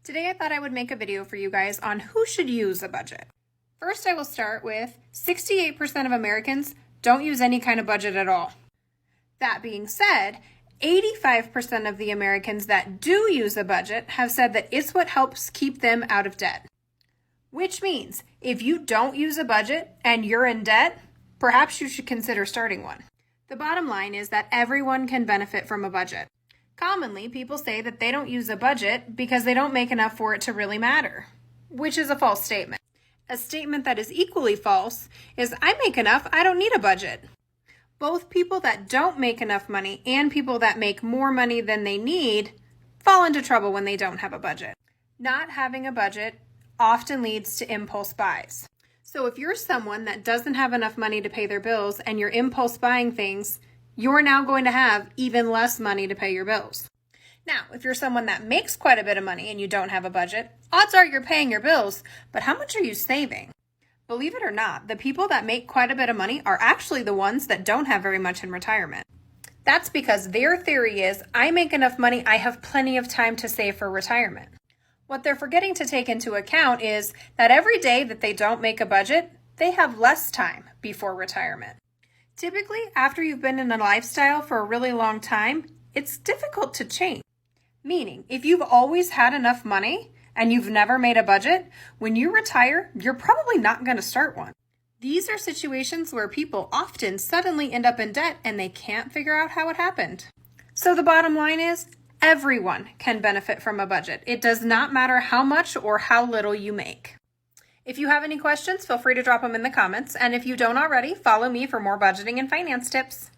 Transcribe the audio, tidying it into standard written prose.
Today I thought I would make a video for you guys on who should use a budget. First, I will start with 68% of Americans don't use any kind of budget at all. That being said, 85% of the Americans that do use a budget have said that it's what helps keep them out of debt. Which means if you don't use a budget and you're in debt, perhaps you should consider starting one. The bottom line is that everyone can benefit from a budget. Commonly, people say that they don't use a budget because they don't make enough for it to really matter, which is a false statement. A statement that is equally false is, I make enough, I don't need a budget. Both people that don't make enough money and people that make more money than they need fall into trouble when they don't have a budget. Not having a budget often leads to impulse buys. So if you're someone that doesn't have enough money to pay their bills and you're impulse buying things, you're now going to have even less money to pay your bills. Now, if you're someone that makes quite a bit of money and you don't have a budget, odds are you're paying your bills, but how much are you saving? Believe it or not, the people that make quite a bit of money are actually the ones that don't have very much in retirement. That's because their theory is, I make enough money, I have plenty of time to save for retirement. What they're forgetting to take into account is that every day that they don't make a budget, they have less time before retirement. Typically, after you've been in a lifestyle for a really long time, it's difficult to change. Meaning, if you've always had enough money and you've never made a budget, when you retire, you're probably not going to start one. These are situations where people often suddenly end up in debt and they can't figure out how it happened. So the bottom line is, everyone can benefit from a budget. It does not matter how much or how little you make. If you have any questions, feel free to drop them in the comments. And if you don't already, follow me for more budgeting and finance tips.